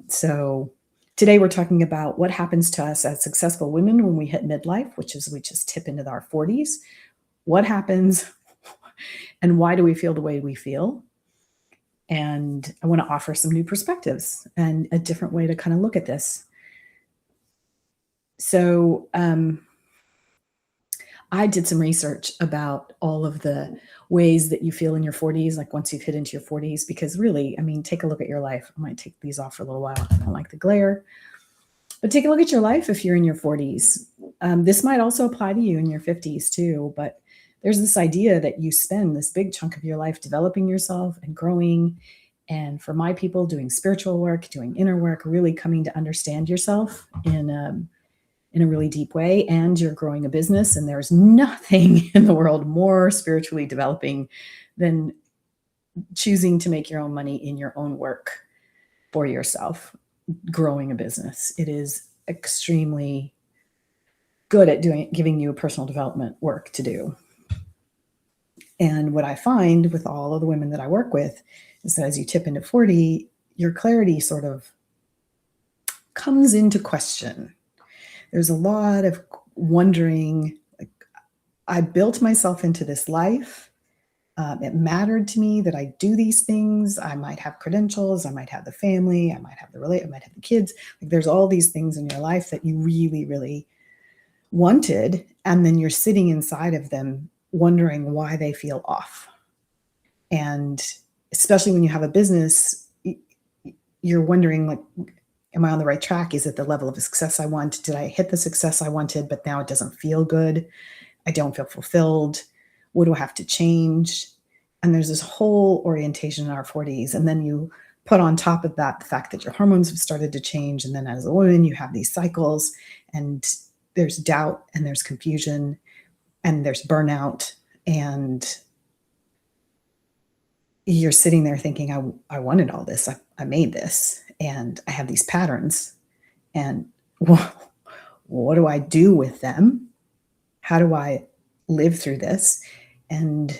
So today we're talking about what happens to us as successful women when we hit midlife, which is we just tip into our 40s. What happens and why do we feel the way we feel? And I want to offer some new perspectives and a different way to kind of look at this. So I did some research about all of the ways that you feel in your 40s, like once you've hit into your 40s, because really, I mean, take a look at your life. I might take these off for a little while. I don't like the glare. But take a look at your life if you're in your 40s. This might also apply to you in your 50s too, but there's this idea that you spend this big chunk of your life developing yourself and growing. And for my people, doing spiritual work, doing inner work, really coming to understand yourself in a really deep way. And you're growing a business, and there's nothing in the world more spiritually developing than choosing to make your own money in your own work for yourself. Growing a business. It is extremely good at giving you personal development work to do. And what I find with all of the women that I work with is that as you tip into 40, your clarity sort of comes into question. There's a lot of wondering, like, I built myself into this life. It mattered to me that I do these things. I might have credentials. I might have the family. I might have I might have the kids. Like, there's all these things in your life that you really, really wanted. And then you're sitting inside of them wondering why they feel off. And especially when you have a business, you're wondering, like, am I on the right track? Is it the level of success I want? Did I hit the success I wanted, but now it doesn't feel good? I don't feel fulfilled. What do I have to change? And there's this whole orientation in our 40s. And then you put on top of that the fact that your hormones have started to change. And then as a woman, you have these cycles, and there's doubt, and there's confusion, and there's burnout. And you're sitting there thinking, I wanted all this. I made this, and I have these patterns. And what do I do with them? How do I live through this? And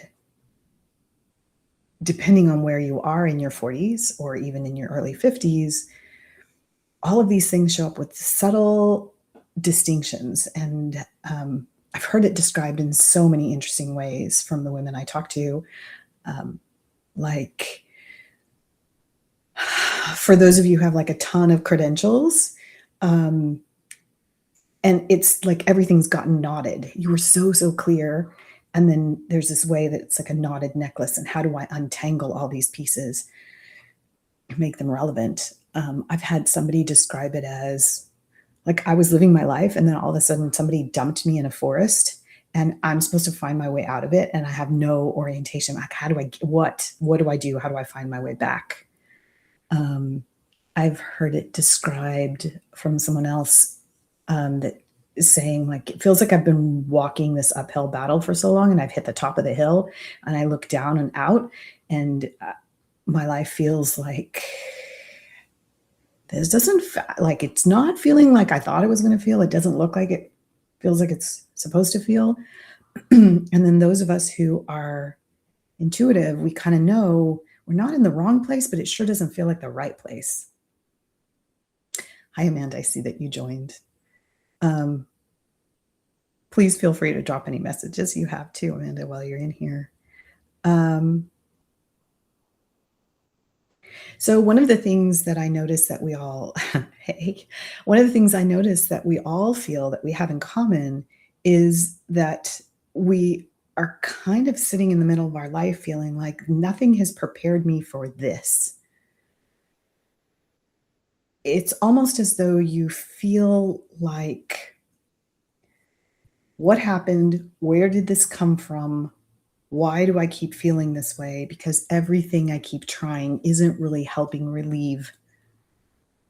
depending on where you are in your 40s or even in your early 50s, all of these things show up with subtle distinctions. And I've heard it described in so many interesting ways from the women I talk to. Like, for those of you who have like a ton of credentials, and it's like everything's gotten knotted. You were so clear. And then there's this way that it's like a knotted necklace. And how do I untangle all these pieces and make them relevant? I've had somebody describe it as, like, I was living my life, and then all of a sudden somebody dumped me in a forest, and I'm supposed to find my way out of it. And I have no orientation. Like, what do I do? How do I find my way back? I've heard it described from someone else that is saying, like, it feels like I've been walking this uphill battle for so long, and I've hit the top of the hill, and I look down and out, and my life feels like this doesn't like, it's not feeling like I thought it was going to feel. It doesn't look like it feels like it's supposed to feel. And then those of us who are intuitive, we kind of know we're not in the wrong place, but it sure doesn't feel like the right place. Hi, Amanda. I see that you joined. Please feel free to drop any messages you have too, Amanda, while you're in here. So one of the things that I notice that we all, one of the things I notice that we all feel that we have in common is that we are kind of sitting in the middle of our life feeling like nothing has prepared me for this. It's almost as though you feel like, what happened? Where did this come from? Why do I keep feeling this way? Because everything I keep trying isn't really helping relieve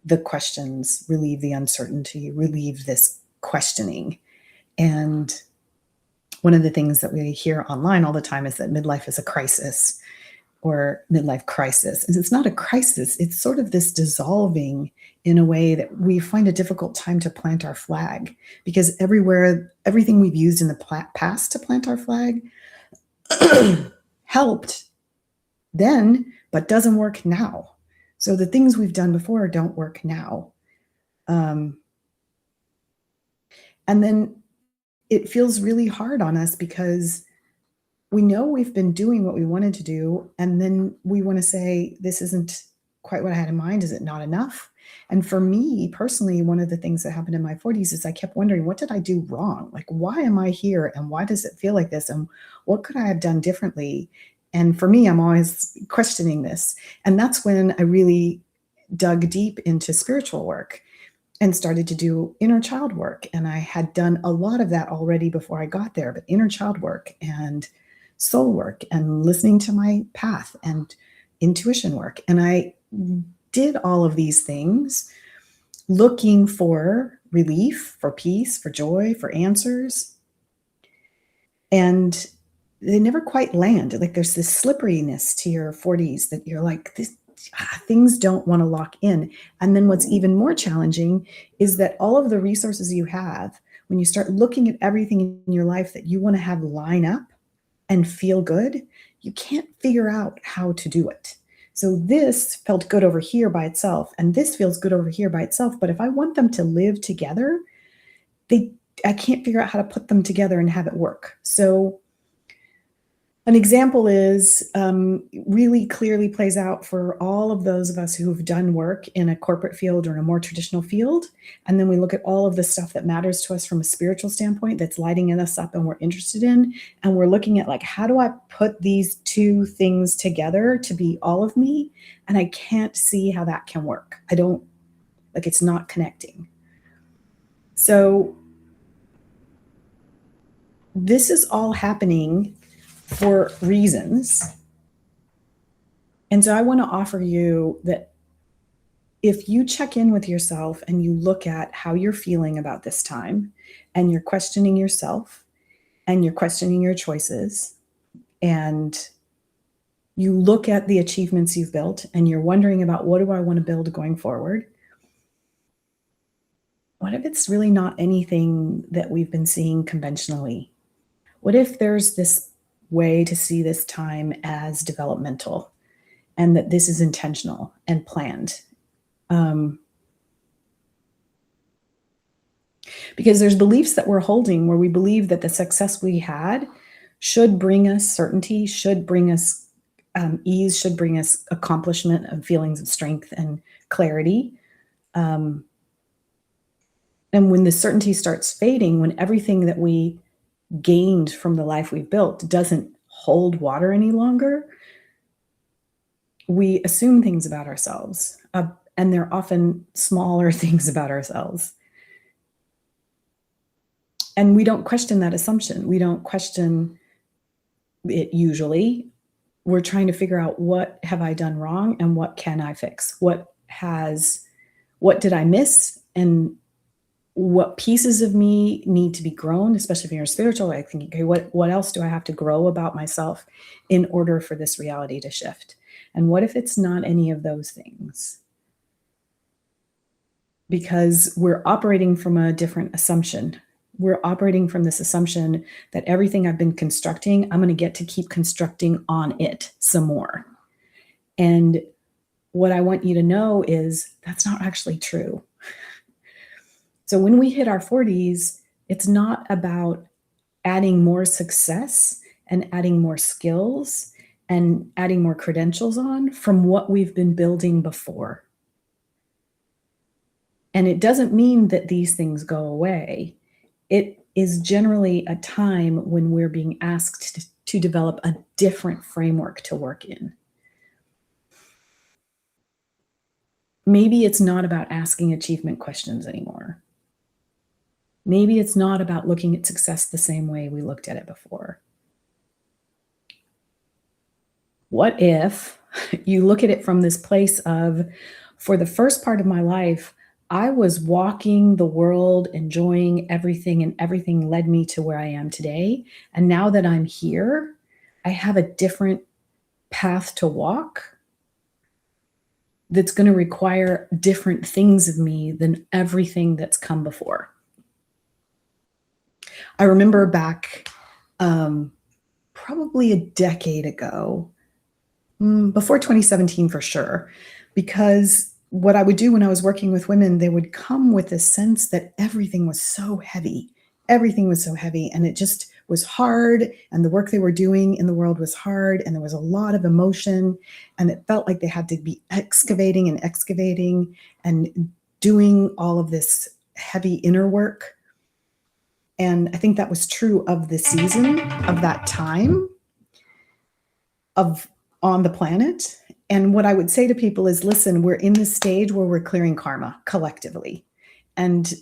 the questions, relieve the uncertainty, relieve this questioning. And one of the things that we hear online all the time is that midlife is a crisis, or midlife crisis. And it's not a crisis. It's sort of this dissolving in a way that we find a difficult time to plant our flag, because everything we've used in the past to plant our flag helped then, but doesn't work now. So the things we've done before don't work now. And then it feels really hard on us because we know we've been doing what we wanted to do. And then we want to say, this isn't quite what I had in mind. Is it not enough? And for me personally, one of the things that happened in my 40s is I kept wondering, what did I do wrong? Like, why am I here? And why does it feel like this? And what could I have done differently? And for me, I'm always questioning this. And that's when I really dug deep into spiritual work and started to do inner child work. And I had done a lot of that already before I got there, but inner child work and soul work and listening to my path and intuition work. And I did all of these things looking for relief, for peace, for joy, for answers. And they never quite land. Like there's this slipperiness to your 40s that you're like, things don't want to lock in. And then what's even more challenging is that all of the resources you have, when you start looking at everything in your life that you want to have line up and feel good, you can't figure out how to do it. So this felt good over here by itself, and this feels good over here by itself. But if I want them to live together, I can't figure out how to put them together and have it work. So an example is really clearly plays out for all of those of us who have done work in a corporate field or in a more traditional field. And then we look at all of the stuff that matters to us from a spiritual standpoint that's lighting us up and we're interested in. And we're looking at like, how do I put these two things together to be all of me? And I can't see how that can work. It's not connecting. So this is all happening for reasons. And so I want to offer you that if you check in with yourself and you look at how you're feeling about this time, and you're questioning yourself and you're questioning your choices, and you look at the achievements you've built and you're wondering about, what do I want to build going forward? What if it's really not anything that we've been seeing conventionally? What if there's this way to see this time as developmental and that this is intentional and planned? Because there's beliefs that we're holding where we believe that the success we had should bring us certainty, should bring us ease, should bring us accomplishment and feelings of strength and clarity. And when the certainty starts fading, when everything that we gained from the life we've built doesn't hold water any longer, we assume things about ourselves, and they're often smaller things about ourselves. And we don't question that assumption. We don't question it usually. We're trying to figure out, what have I done wrong and what can I fix? What did I miss? And what pieces of me need to be grown, especially if you're spiritual. I think, okay, what else do I have to grow about myself in order for this reality to shift? And what if it's not any of those things? Because we're operating from a different assumption. We're operating from this assumption that everything I've been constructing, I'm going to get to keep constructing on it some more. And what I want you to know is that's not actually true. So when we hit our 40s, it's not about adding more success and adding more skills and adding more credentials on from what we've been building before. And it doesn't mean that these things go away. It is generally a time when we're being asked to develop a different framework to work in. Maybe it's not about asking achievement questions anymore. Maybe it's not about looking at success the same way we looked at it before. What if you look at it from this place of, for the first part of my life, I was walking the world, enjoying everything, and everything led me to where I am today. And now that I'm here, I have a different path to walk that's going to require different things of me than everything that's come before. I remember back probably a decade ago, before 2017 for sure, Because what I would do when I was working with women, they would come with this sense that everything was so heavy. Everything was so heavy, and it just was hard. And the work they were doing in the world was hard, and there was a lot of emotion. And it felt like they had to be excavating and doing all of this heavy inner work. And I think that was true of the season, of that time, of on the planet. And what I would say to people is, listen, we're in this stage where we're clearing karma collectively. And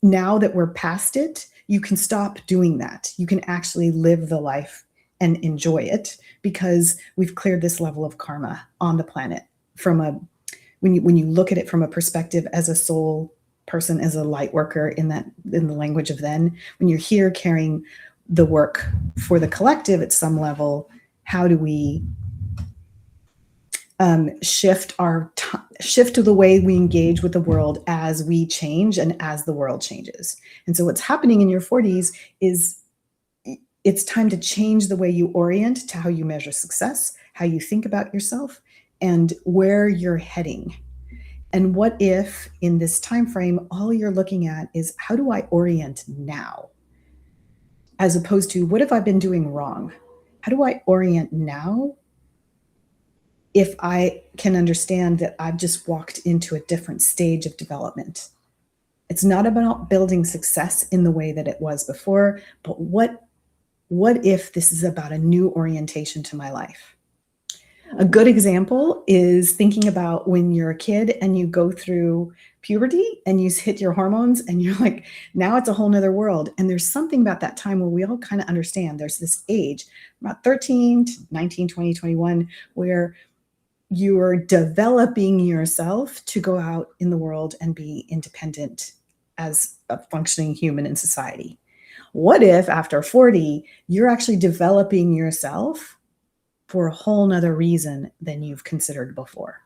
now that we're past it, you can stop doing that. You can actually live the life and enjoy it, because we've cleared this level of karma on the planet. When you look at it from a perspective as a soul person, as a light worker in the language of then, when you're here carrying the work for the collective at some level, how do we shift to the way we engage with the world as we change and as the world changes? And so what's happening in your 40s is it's time to change the way you orient to how you measure success, how you think about yourself, and where you're heading. And what if in this time frame, all you're looking at is, how do I orient now? As opposed to, what have I been doing wrong? How do I orient now if I can understand that I've just walked into a different stage of development? It's not about building success in the way that it was before, but what if this is about a new orientation to my life? A good example is thinking about when you're a kid and you go through puberty and you hit your hormones and you're like, now it's a whole nother world. And there's something about that time where we all kind of understand there's this age, about 13 to 19, 20, 21, where you're developing yourself to go out in the world and be independent as a functioning human in society. What if after 40, you're actually developing yourself for a whole nother reason than you've considered before?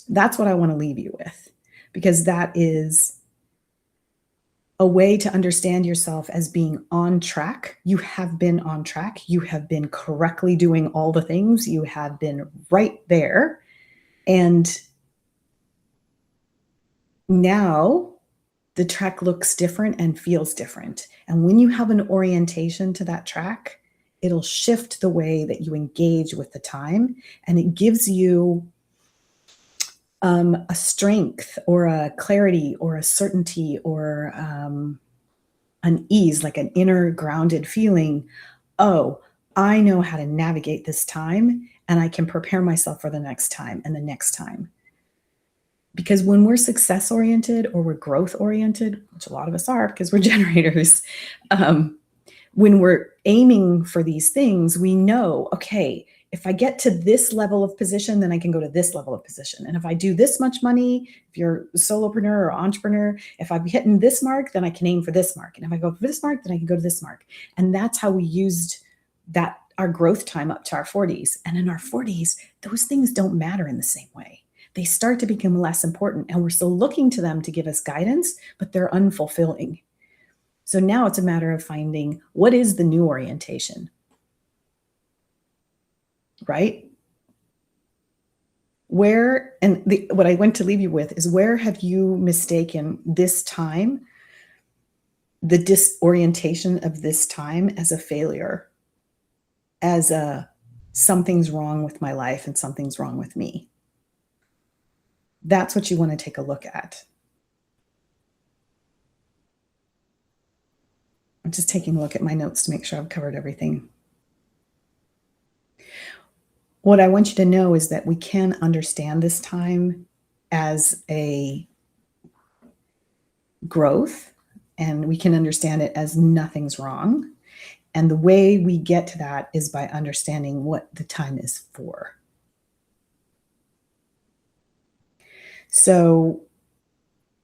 That's what I want to leave you with, because that is a way to understand yourself as being on track. You have been on track. You have been correctly doing all the things. You have been right there. And now the track looks different and feels different. And when you have an orientation to that track, it'll shift the way that you engage with the time, and it gives you a strength or a clarity or a certainty or an ease, like an inner grounded feeling. Oh, I know how to navigate this time, and I can prepare myself for the next time and the next time. Because when we're success oriented or we're growth oriented, which a lot of us are because we're generators, when we're aiming for these things, we know, okay, if I get to this level of position, then I can go to this level of position. And if I do this much money, if you're a solopreneur or entrepreneur, if I'm hitting this mark, then I can aim for this mark. And if I go for this mark, then I can go to this mark. And that's how we used that, our growth time up to our 40s. And in our 40s, those things don't matter in the same way. They start to become less important, and we're still looking to them to give us guidance, but they're unfulfilling. So now it's a matter of finding, what is the new orientation, right? What I want to leave you with is, where have you mistaken this time, the disorientation of this time, as a failure, as something's wrong with my life and something's wrong with me? That's what you want to take a look at. I'm just taking a look at my notes to make sure I've covered everything. What I want you to know is that we can understand this time as a growth, and we can understand it as nothing's wrong. And the way we get to that is by understanding what the time is for. So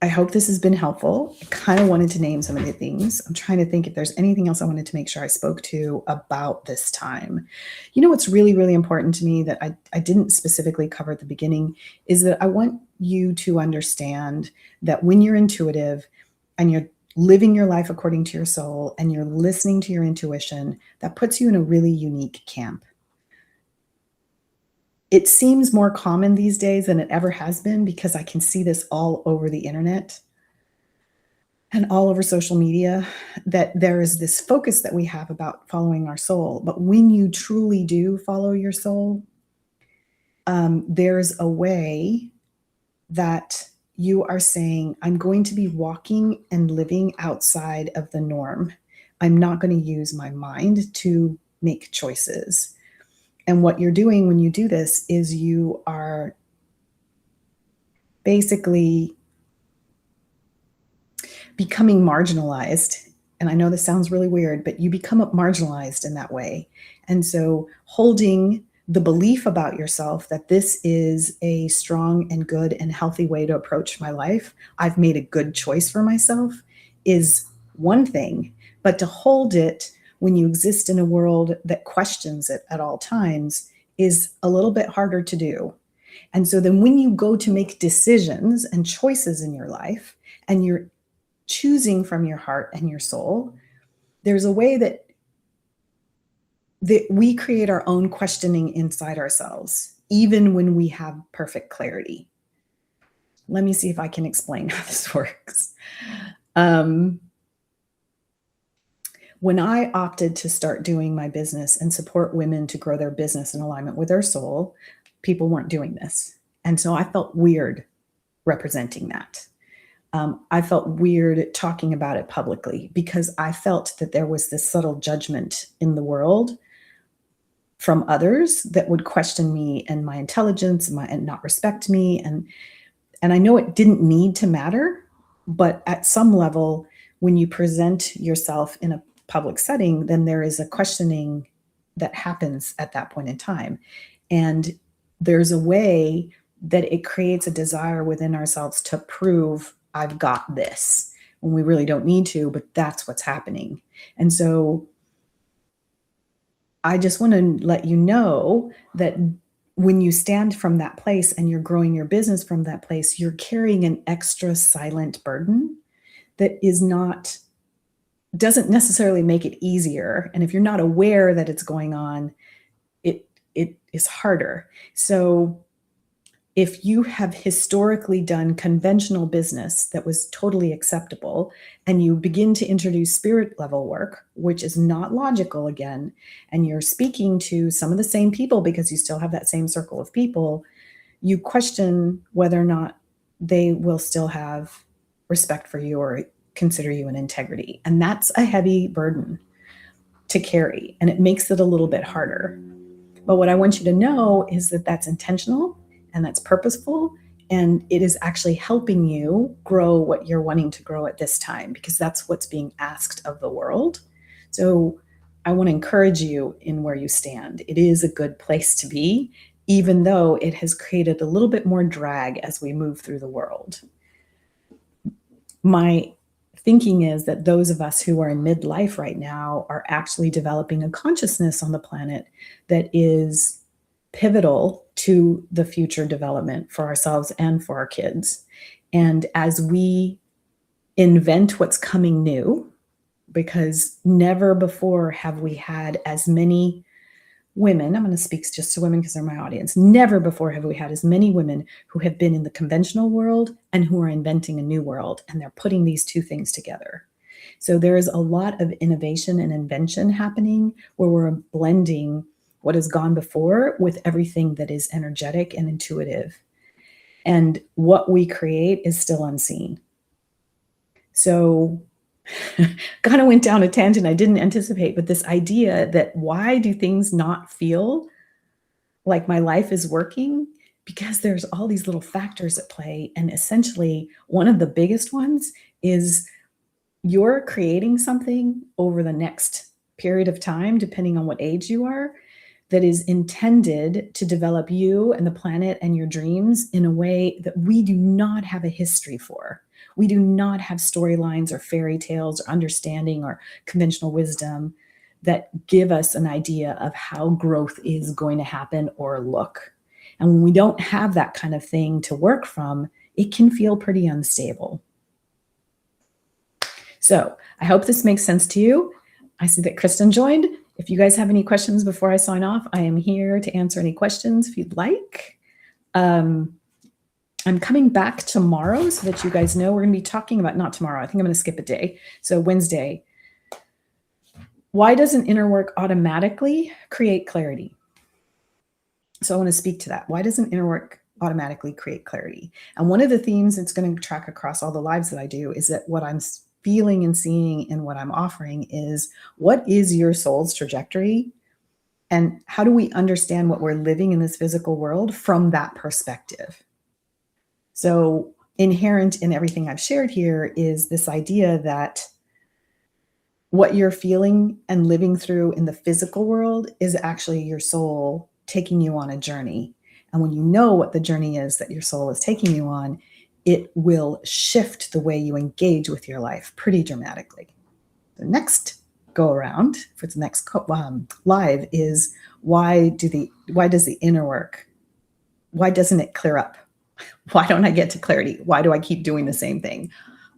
I hope this has been helpful. I kind of wanted to name some of the things. I'm trying to think if there's anything else I wanted to make sure I spoke to about this time. You know, what's really, really important to me that I didn't specifically cover at the beginning is that I want you to understand that when you're intuitive and you're living your life according to your soul and you're listening to your intuition, that puts you in a really unique camp. It seems more common these days than it ever has been because I can see this all over the internet and all over social media, that there is this focus that we have about following our soul. But when you truly do follow your soul, there's a way that you are saying, I'm going to be walking and living outside of the norm. I'm not going to use my mind to make choices. And what you're doing when you do this is you are basically becoming marginalized. And I know this sounds really weird, but you become marginalized in that way. And so holding the belief about yourself that this is a strong and good and healthy way to approach my life, I've made a good choice for myself, is one thing. But to hold it when you exist in a world that questions it at all times is a little bit harder to do. And so then when you go to make decisions and choices in your life, and you're choosing from your heart and your soul, there's a way that we create our own questioning inside ourselves, even when we have perfect clarity. Let me see if I can explain how this works. When I opted to start doing my business and support women to grow their business in alignment with their soul, people weren't doing this. And so I felt weird representing that. I felt weird talking about it publicly because I felt that there was this subtle judgment in the world from others that would question me and my intelligence and not respect me. And I know it didn't need to matter, but at some level, when you present yourself in a public setting, then there is a questioning that happens at that point in time. And there's a way that it creates a desire within ourselves to prove I've got this when we really don't need to, but that's what's happening. And so I just want to let you know that when you stand from that place and you're growing your business from that place, you're carrying an extra silent burden that doesn't necessarily make it easier. And if you're not aware that it's going on, it is harder. So if you have historically done conventional business that was totally acceptable, and you begin to introduce spirit level work, which is not logical again, and you're speaking to some of the same people because you still have that same circle of people, you question whether or not they will still have respect for you or consider you an integrity. And that's a heavy burden to carry, and it makes it a little bit harder. But what I want you to know is that that's intentional and that's purposeful, and it is actually helping you grow what you're wanting to grow at this time, because that's what's being asked of the world. So I want to encourage you in where you stand. It is a good place to be, even though it has created a little bit more drag as we move through the world. My thinking is that those of us who are in midlife right now are actually developing a consciousness on the planet that is pivotal to the future development for ourselves and for our kids. And as we invent what's coming new, because never before have we had as many women, I'm going to speak just to women because they're my audience, never before have we had as many women who have been in the conventional world and who are inventing a new world, and they're putting these two things together. So there is a lot of innovation and invention happening where we're blending what has gone before with everything that is energetic and intuitive. And what we create is still unseen. So kind of went down a tangent I didn't anticipate, but this idea that why do things not feel like my life is working? Because there's all these little factors at play. And essentially, one of the biggest ones is you're creating something over the next period of time, depending on what age you are, that is intended to develop you and the planet and your dreams in a way that we do not have a history for. We do not have storylines or fairy tales or understanding or conventional wisdom that give us an idea of how growth is going to happen or look. And when we don't have that kind of thing to work from, it can feel pretty unstable. So I hope this makes sense to you. I see that Kristen joined. If you guys have any questions before I sign off, I am here to answer any questions if you'd like. I'm coming back tomorrow so that you guys know we're going to be talking about, not tomorrow, I think I'm going to skip a day. So Wednesday, why doesn't inner work automatically create clarity? So I want to speak to that. Why doesn't inner work automatically create clarity? And one of the themes that's going to track across all the lives that I do is that what I'm feeling and seeing and what I'm offering is, what is your soul's trajectory? And how do we understand what we're living in this physical world from that perspective? So inherent in everything I've shared here is this idea that what you're feeling and living through in the physical world is actually your soul taking you on a journey. And when you know what the journey is that your soul is taking you on, it will shift the way you engage with your life pretty dramatically. The next go around for the next live is, why does the inner work, why doesn't it clear up? Why don't I get to clarity? Why do I keep doing the same thing?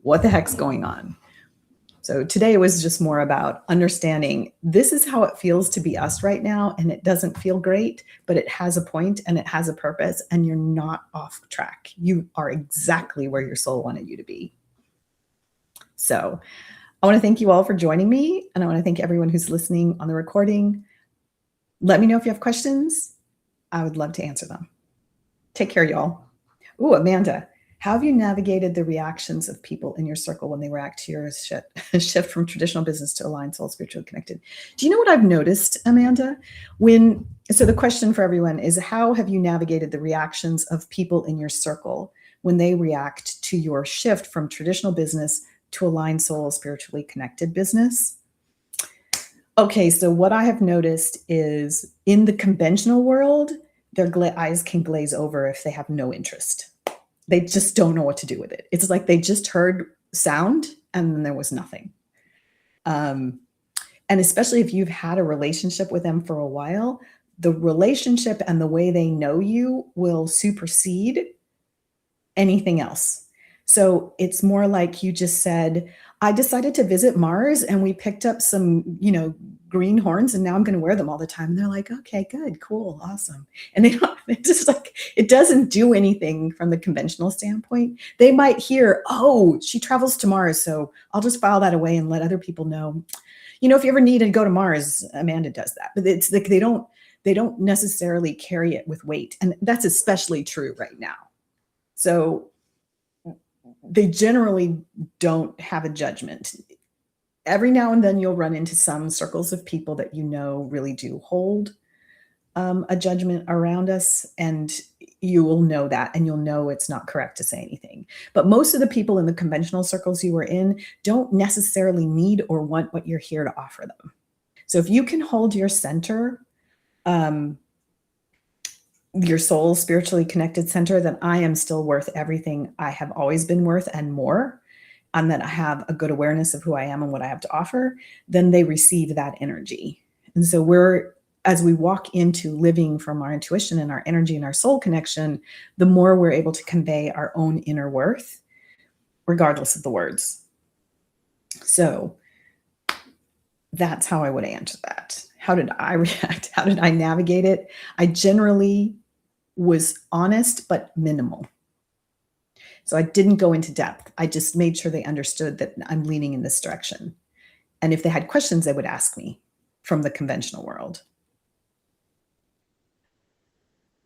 What the heck's going on? So today was just more about understanding this is how it feels to be us right now. And it doesn't feel great, but it has a point and it has a purpose, and you're not off track. You are exactly where your soul wanted you to be. So I want to thank you all for joining me. And I want to thank everyone who's listening on the recording. Let me know if you have questions. I would love to answer them. Take care, y'all. Ooh, Amanda, how have you navigated the reactions of people in your circle when they react to your shift from traditional business to aligned soul spiritually connected? Do you know what I've noticed, Amanda? So the question for everyone is, how have you navigated the reactions of people in your circle when they react to your shift from traditional business to aligned soul spiritually connected business? Okay, so what I have noticed is, in the conventional world, their eyes can glaze over if they have no interest. They just don't know what to do with it. It's like they just heard sound and then there was nothing. And especially if you've had a relationship with them for a while, the relationship and the way they know you will supersede anything else. So it's more like you just said, I decided to visit Mars and we picked up some, green horns, and now I'm going to wear them all the time. And they're like, okay, good, cool, awesome. And it's just like, it doesn't do anything from the conventional standpoint. They might hear, oh, she travels to Mars, so I'll just file that away and let other people know. If you ever need to go to Mars, Amanda does that. But it's like they don't necessarily carry it with weight. And that's especially true right now. So they generally don't have a judgment. Every now and then you'll run into some circles of people that really do hold a judgment around us, and you will know that, and you'll know it's not correct to say anything. But most of the people in the conventional circles you were in don't necessarily need or want what you're here to offer them. So if you can hold your center, your soul spiritually connected center, then I am still worth everything I have always been worth and more, and that I have a good awareness of who I am and what I have to offer, then they receive that energy. And so as we walk into living from our intuition and our energy and our soul connection, the more we're able to convey our own inner worth, regardless of the words. So that's how I would answer that. How did I react? How did I navigate it? I generally was honest, but minimal. So I didn't go into depth. I just made sure they understood that I'm leaning in this direction. And if they had questions, they would ask me from the conventional world.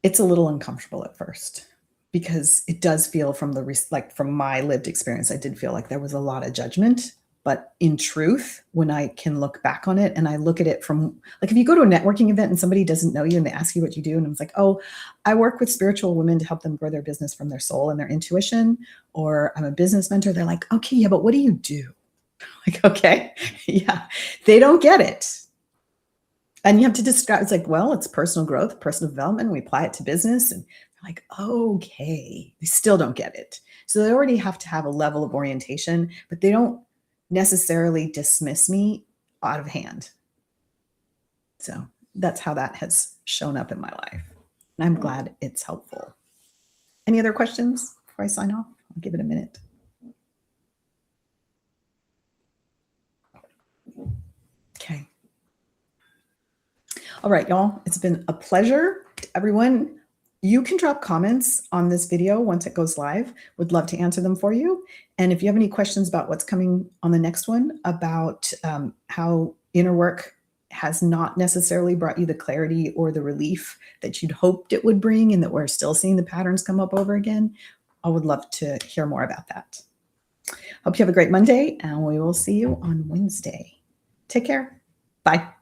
It's a little uncomfortable at first because it does feel from my lived experience, I did feel like there was a lot of judgment. But in truth, when I can look back on it and I look at it from, like, if you go to a networking event and somebody doesn't know you and they ask you what you do, and it's like, oh, I work with spiritual women to help them grow their business from their soul and their intuition, or I'm a business mentor. They're like, okay, yeah, but what do you do? Like, okay, yeah, they don't get it. And you have to describe, it's like, well, it's personal growth, personal development. We apply it to business. And they're like, okay, they still don't get it. So they already have to have a level of orientation, but they don't necessarily dismiss me out of hand. So that's how that has shown up in my life. And I'm glad it's helpful. Any other questions before I sign off? I'll give it a minute. Okay. All right, y'all, it's been a pleasure. Everyone, you can drop comments on this video once it goes live. Would love to answer them for you. And if you have any questions about what's coming on the next one, about how inner work has not necessarily brought you the clarity or the relief that you'd hoped it would bring, and that we're still seeing the patterns come up over again, I would love to hear more about that. Hope you have a great Monday, and we will see you on Wednesday. Take care. Bye.